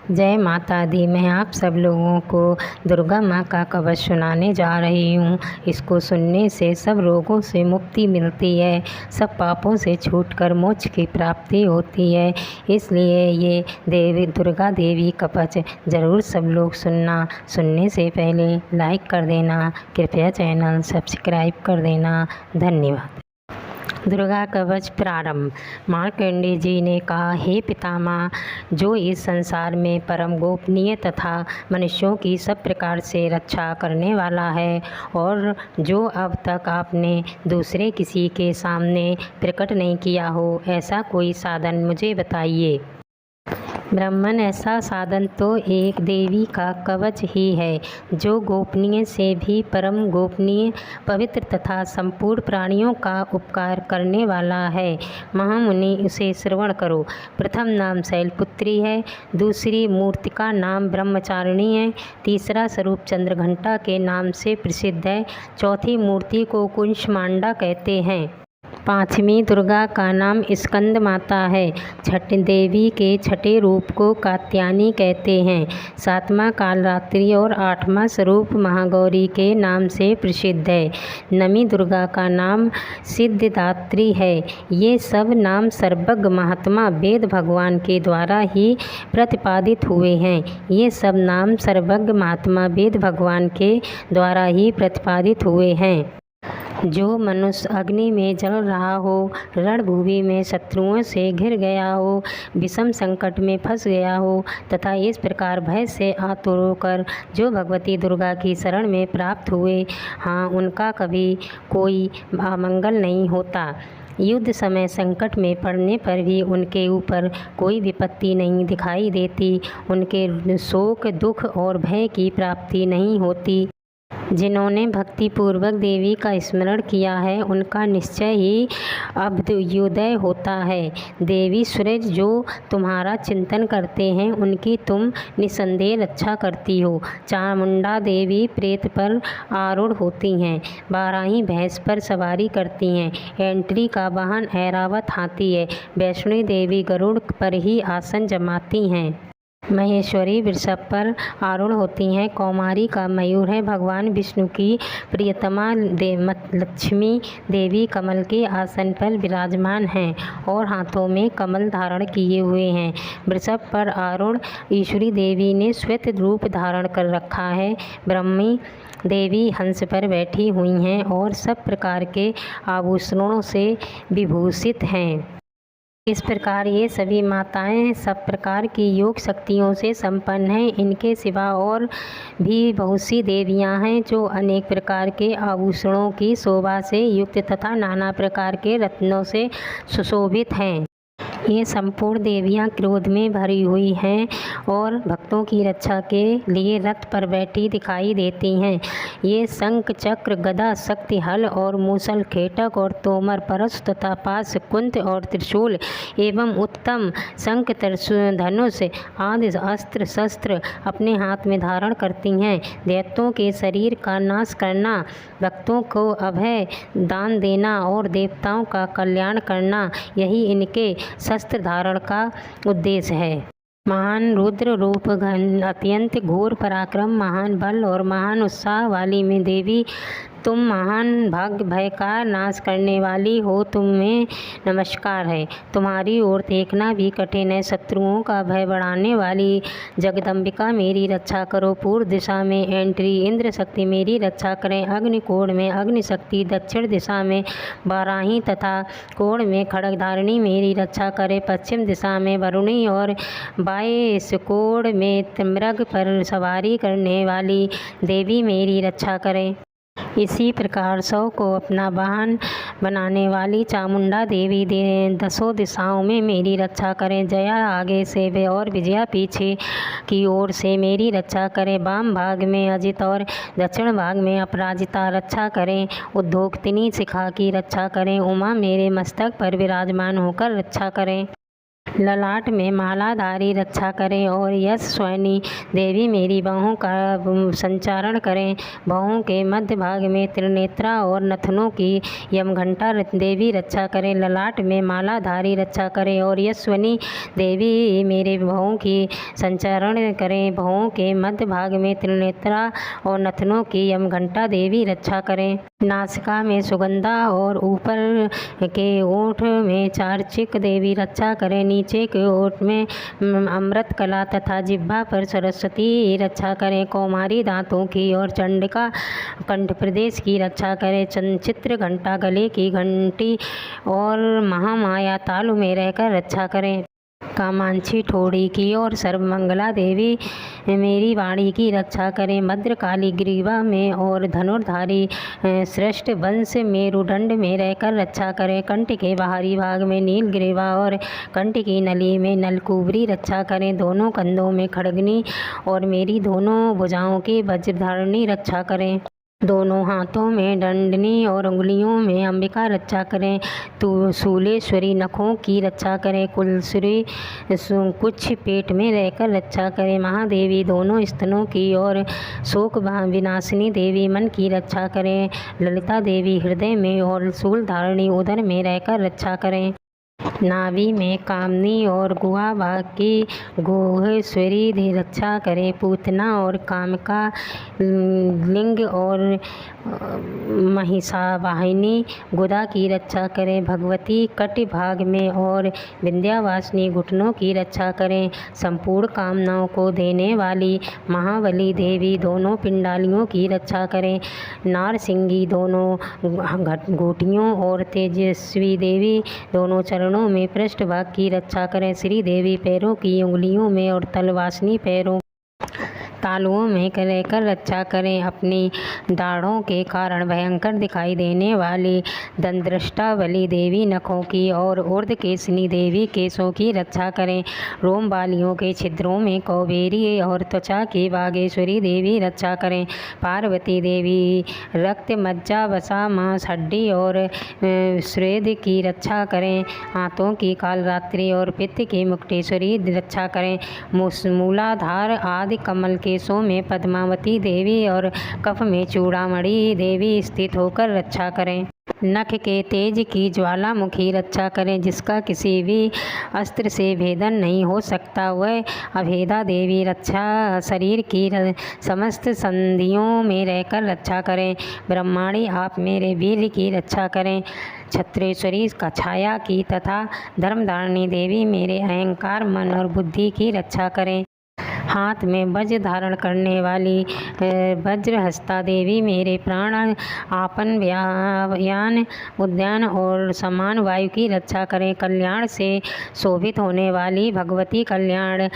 जय माता दी। मैं आप सब लोगों को दुर्गा माँ का कवच सुनाने जा रही हूँ। इसको सुनने से सब रोगों से मुक्ति मिलती है, सब पापों से छूटकर मोक्ष की प्राप्ति होती है। इसलिए ये देवी दुर्गा देवी कवच ज़रूर सब लोग सुनना। सुनने से पहले लाइक कर देना, कृपया चैनल सब्सक्राइब कर देना। धन्यवाद। दुर्गा कवच प्रारंभ। मार्कंडेय जी ने कहा, हे पितामह, जो इस संसार में परम गोपनीय तथा मनुष्यों की सब प्रकार से रक्षा करने वाला है और जो अब तक आपने दूसरे किसी के सामने प्रकट नहीं किया हो, ऐसा कोई साधन मुझे बताइए। ब्राह्मण, ऐसा साधन तो एक देवी का कवच ही है, जो गोपनीय से भी परम गोपनीय, पवित्र तथा संपूर्ण प्राणियों का उपकार करने वाला है। महामुनि, उसे श्रवण करो। प्रथम नाम शैलपुत्री है, दूसरी मूर्तिका नाम ब्रह्मचारिणी है, तीसरा स्वरूप चंद्रघंटा के नाम से प्रसिद्ध है, चौथी मूर्ति को कुंशमांडा कहते हैं, पांचवी दुर्गा का नाम स्कंद माता है, छठ देवी के छठे रूप को कात्यायनी कहते हैं, सातवां कालरात्रि और आठवां स्वरूप महागौरी के नाम से प्रसिद्ध है, नवी दुर्गा का नाम सिद्धिदात्री है। ये सब नाम सर्वज्ञ महात्मा वेद भगवान के द्वारा ही प्रतिपादित हुए हैं। ये सब नाम सर्वज्ञ महात्मा वेद भगवान के द्वारा ही प्रतिपादित हुए हैं। जो मनुष्य अग्नि में जल रहा हो, रणभूमि में शत्रुओं से घिर गया हो, विषम संकट में फंस गया हो तथा इस प्रकार भय से आतुर होकर जो भगवती दुर्गा की शरण में प्राप्त हुए, हाँ, उनका कभी कोई अमंगल नहीं होता। युद्ध समय संकट में पड़ने पर भी उनके ऊपर कोई विपत्ति नहीं दिखाई देती, उनके शोक, दुख और भय की प्राप्ति नहीं होती। जिन्होंने भक्तिपूर्वक देवी का स्मरण किया है, उनका निश्चय ही अभ्युदय होता है। देवी सूरज जो तुम्हारा चिंतन करते हैं, उनकी तुम निसंदेह रक्षा करती हो। चामुंडा देवी प्रेत पर आरूढ़ होती हैं, बाराही भैंस पर सवारी करती हैं, एंट्री का वाहन ऐरावत हाथी है, वैष्णो देवी गरुड़ पर ही आसन जमाती हैं, महेश्वरी वृषभ पर आरूढ़ होती हैं, कौमारी का मयूर है, भगवान विष्णु की प्रियतमा लक्ष्मी देवी कमल के आसन पर विराजमान हैं और हाथों में कमल धारण किए हुए हैं। वृषभ पर आरूढ़ ईश्वरी देवी ने श्वेत रूप धारण कर रखा है, ब्रह्मी देवी हंस पर बैठी हुई हैं और सब प्रकार के आभूषणों से विभूषित हैं। इस प्रकार ये सभी माताएं सब प्रकार की योग शक्तियों से संपन्न हैं। इनके सिवा और भी बहुत सी देवियां हैं जो अनेक प्रकार के आभूषणों की शोभा से युक्त तथा नाना प्रकार के रत्नों से सुशोभित हैं। ये संपूर्ण देवियां क्रोध में भरी हुई हैं और भक्तों की रक्षा के लिए रथ पर बैठी दिखाई देती हैं। ये शंख, चक्र, गदा, शक्ति, हल और मूसल, खेटक और तोमर, परशु तथा पाश, कुंत और त्रिशूल एवं उत्तम शंख, धनुष आदि अस्त्र शस्त्र अपने हाथ में धारण करती हैं। दैत्यों के शरीर का नाश करना, भक्तों को अभय दान देना और देवताओं का कल्याण करना, यही इनके शस्त्र धारण का उद्देश्य है। महान रुद्र रूप, घन, अत्यंत घोर पराक्रम, महान बल और महान उत्साह वाली में देवी, तुम महान भाग्य भय का नाश करने वाली हो, तुम्हें नमस्कार है। तुम्हारी ओर देखना भी कठिन है। शत्रुओं का भय बढ़ाने वाली जगदम्बिका मेरी रक्षा करो। पूर्व दिशा में एंट्री इंद्र शक्ति मेरी रक्षा करें। अग्निकोण में अग्नि शक्ति, दक्षिण दिशा में बाराही तथा कोण में खड्गधारिणी मेरी रक्षा करें। पश्चिम दिशा में वरुणी और बाएं कोण में मृग पर सवारी करने वाली देवी मेरी रक्षा करें। इसी प्रकार सौ को अपना वाहन बनाने वाली चामुंडा देवी दसों दिशाओं में मेरी रक्षा करें। जया आगे से और विजया पीछे की ओर से मेरी रक्षा करें। वाम भाग में अजित और दक्षिण भाग में अपराजिता रक्षा करें। उद्योगतिनी शिखा की रक्षा करें। उमा मेरे मस्तक पर विराजमान होकर रक्षा करें। ललाट में मालाधारी रक्षा करें और यशस्विनी देवी मेरी बाहों का संचारण करें। बाहों के मध्य भाग में त्रिनेत्रा और नथनों की यमघंटा देवी रक्षा करें। ललाट में मालाधारी रक्षा करें और यशस्विनी देवी मेरे बाहों की संचारण करें। बाहों के मध्य भाग में त्रिनेत्रा और नथनों की यमघंटा देवी रक्षा करें। नासिका में सुगंधा और ऊपर के ओठ में चारचिक देवी रक्षा करें। नीचे के ओठ में अमृत कला तथा जिह्वा पर सरस्वती रक्षा करें। कौमारी दांतों की और चंडिका कंठ प्रदेश की रक्षा करें। चित्र घंटा गले की घंटी और महामाया तालु में रहकर रक्षा करें। कामांची ठोड़ी की और सर्वमंगला देवी मेरी वाणी की रक्षा करें। भद्रकाली ग्रीवा में और धनुर्धारी श्रेष्ठ वंश मेरुदंड में रहकर रक्षा करें। कंठ के बाहरी भाग में नील ग्रीवा और कंठ की नली में नलकुबरी रक्षा करें। दोनों कंधों में खड़गनी और मेरी दोनों भुजाओं की वज्रधारणी रक्षा करें। दोनों हाथों में दंडनी और उंगलियों में अंबिका रक्षा करें। शूलेश्वरी नखों की रक्षा करें। कुलश्री कुछ पेट में रहकर रक्षा करें। महादेवी दोनों स्तनों की और शोक विनाशिनी देवी मन की रक्षा करें। ललिता देवी हृदय में और शूलधारिणी उदर में रहकर रक्षा करें। नाभि में कामनी और गुहा भाग की गोहेश्वरी रक्षा करें। पूतना और कामका लिंग और महिषावाहिनी गुदा की रक्षा करें। भगवती कटि भाग में और विंध्यावासिनी घुटनों की रक्षा करें। संपूर्ण कामनाओं को देने वाली महाबली देवी दोनों पिंडालियों की रक्षा करें। नारसिंगी दोनों घोटियों और तेजस्वी देवी दोनों चरणों में पृष्ठभाग की रक्षा करें। श्री देवी पैरों की उंगलियों में और तलवासनी पैरों तालुओं में रहकर रक्षा करें। अपनी दाढ़ों के कारण भयंकर दिखाई देने वाली दंद्रष्टावली देवी नखों की और ऊर्ध्वकेशिनी देवी केशों की रक्षा करें। रोम बालियों के छिद्रों में कौबेरी और त्वचा की बागेश्वरी देवी रक्षा करें। पार्वती देवी रक्त मज्जा वसा मांस हड्डी और श्वेद की रक्षा करें। हाथों की कालरात्रि और पित्त की मुक्तेश्वरी रक्षा करें। मूलाधार आदि कमल केशों में पद्मावती देवी और कफ में चूड़ामणि देवी स्थित होकर रक्षा करें। नख के तेज की ज्वालामुखी रक्षा करें, जिसका किसी भी अस्त्र से भेदन नहीं हो सकता। वह अभेदा देवी रक्षा शरीर की समस्त संधियों में रहकर रक्षा करें। ब्रह्माणी आप मेरे वीर की रक्षा करें। छत्रेश्वरी का छाया की तथा धर्मधारिणी देवी मेरे अहंकार मन और बुद्धि की रक्षा करें। हाथ में वज्र धारण करने वाली वज्रहस्ता देवी मेरे प्राण आपन व्यान उद्यान और समान वायु की रक्षा करें। कल्याण से शोभित होने वाली भगवती कल्याण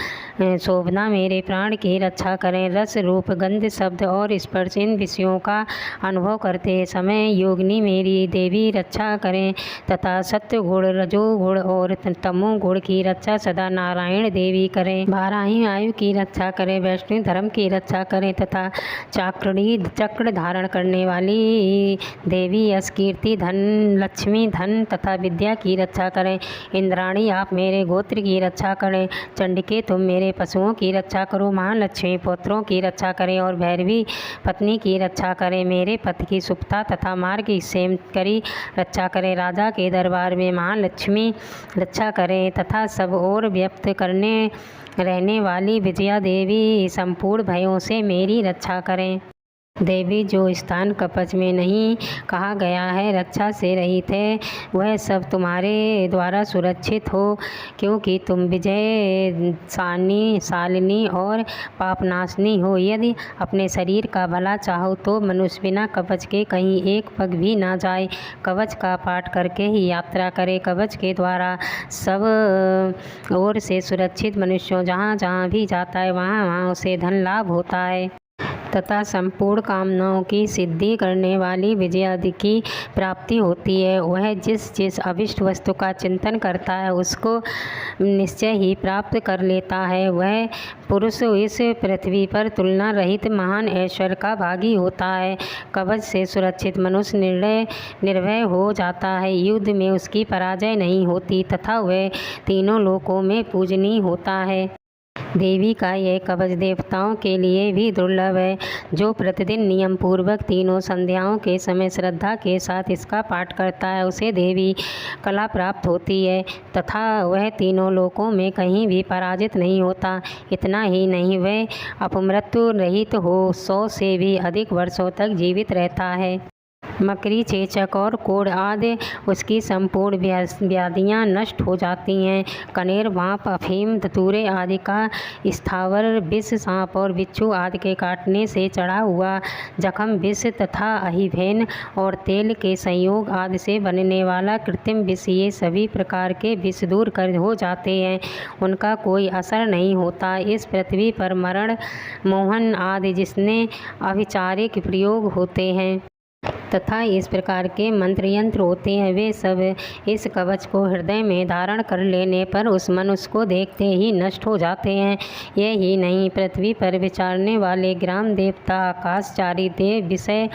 शोभना मेरे प्राण की रक्षा करें। रस रूप गंध शब्द और स्पर्श इन विषयों का अनुभव करते समय योगिनी मेरी देवी रक्षा करें तथा सत्य गुण रजो गुण और तमो गुण की रक्षा सदा नारायण देवी करें। बाराही आयु की रक्षा करें, वैष्णव धर्म की रक्षा करें तथा चक्र धारण करने वाली देवी यश कीर्ति धन लक्ष्मी धन तथा विद्या की रक्षा करें। इंद्राणी आप मेरे गोत्र की रक्षा करें। चंडिके तुम मेरे पशुओं की रक्षा करो। महालक्ष्मी पुत्रों की रक्षा करें और भैरवी पत्नी की रक्षा करें। मेरे पति की सुप्ता तथा मार्ग की सेम करी रक्षा करें। राजा के दरबार में महालक्ष्मी रक्षा करें तथा सब और व्यक्त करने रहने वाली विजया देवी संपूर्ण भयों से मेरी रक्षा करें। देवी जो स्थान कवच में नहीं कहा गया है रक्षा से रहित है, वह सब तुम्हारे द्वारा सुरक्षित हो, क्योंकि तुम विजय शालिनी और पापनाशनी हो। यदि अपने शरीर का भला चाहो तो मनुष्य बिना कवच के कहीं एक पग भी ना जाए। कवच का पाठ करके ही यात्रा करे। कवच के द्वारा सब ओर से सुरक्षित मनुष्यों जहाँ जहाँ भी जाता है वहाँ वहाँ उसे धन लाभ होता है। तथा संपूर्ण कामनाओं की सिद्धि करने वाली विजयादि की प्राप्ति होती है। वह जिस जिस अभिष्ट वस्तु का चिंतन करता है उसको निश्चय ही प्राप्त कर लेता है। वह पुरुष इस पृथ्वी पर तुलना रहित महान ऐश्वर्य का भागी होता है। कवच से सुरक्षित मनुष्य निर्भय हो जाता है। युद्ध में उसकी पराजय नहीं होती तथा वह तीनों लोकों में पूजनीय होता है। देवी का यह कवच देवताओं के लिए भी दुर्लभ है। जो प्रतिदिन नियम पूर्वक तीनों संध्याओं के समय श्रद्धा के साथ इसका पाठ करता है उसे देवी कला प्राप्त होती है तथा वह तीनों लोकों में कहीं भी पराजित नहीं होता। इतना ही नहीं, वह अपमृत्यु रहित हो 100 से भी अधिक वर्षों तक जीवित रहता है। मकड़ी, चेचक और कोढ़ आदि उसकी संपूर्ण व्याधियाँ नष्ट हो जाती हैं। कनेर, भांप, अफीम, धतूरे आदि का स्थावर विष, सांप और बिच्छू आदि के काटने से चढ़ा हुआ जख्म विष तथा अहिभेन और तेल के संयोग आदि से बनने वाला कृत्रिम विष, ये सभी प्रकार के विष दूर कर हो जाते हैं, उनका कोई असर नहीं होता। इस पृथ्वी पर मरण, मोहन आदि जिसने अभिचारिक प्रयोग होते हैं तथा इस प्रकार के मंत्र यंत्र होते हैं, वे सब इस कवच को हृदय में धारण कर लेने पर उस मनुष्य को देखते ही नष्ट हो जाते हैं। यही नहीं, पृथ्वी पर विचारने वाले ग्राम देवता, आकाशचारी देव, विषय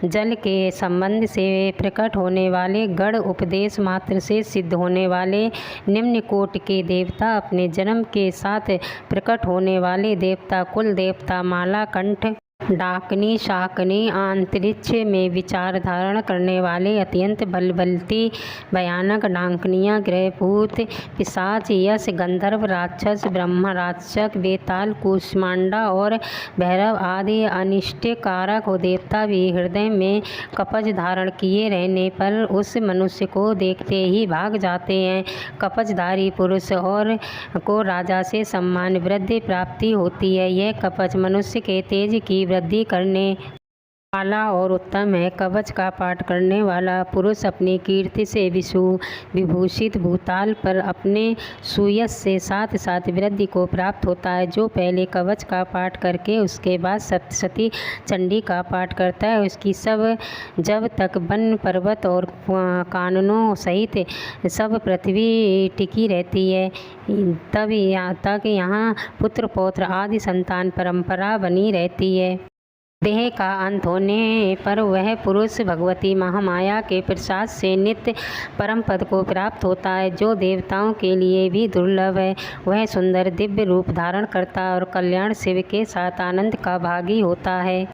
जल के संबंध से प्रकट होने वाले गढ़, उपदेश मात्र से सिद्ध होने वाले निम्न कोटि के देवता, अपने जन्म के साथ प्रकट होने वाले देवता, कुल देवता, माला कंठ, डाकनी, शाकनी, अंतरिक्ष में विचार धारण करने वाले अत्यंत बलवती भयानक डाकनियाँ, ग्रहभूत, पिशाच, यश, गंधर्व, राक्षस, ब्रह्म, राक्षक, बेताल, कूष्मांडा और भैरव आदि अनिष्टकारक देवता भी हृदय में कवच धारण किए रहने पर उस मनुष्य को देखते ही भाग जाते हैं। कवचधारी पुरुष और को राजा से सम्मान वृद्धि प्राप्ति होती है। यह कवच मनुष्य के तेज की वृद्धि करने वाला और उत्तम है। कवच का पाठ करने वाला पुरुष अपनी कीर्ति से विभूषित भूताल पर अपने सुयश से साथ साथ वृद्धि को प्राप्त होता है। जो पहले कवच का पाठ करके उसके बाद सप्तशती चंडी का पाठ करता है, उसकी जब तक वन, पर्वत और काननों सहित सब पृथ्वी टिकी रहती है, तक यहाँ पुत्र पौत्र आदि संतान परंपरा बनी रहती है। देह का अंत होने पर वह पुरुष भगवती महामाया के प्रसाद से नित्य परम पद को प्राप्त होता है, जो देवताओं के लिए भी दुर्लभ है। वह सुंदर दिव्य रूप धारण करता और कल्याण शिव के साथ आनंद का भागी होता है।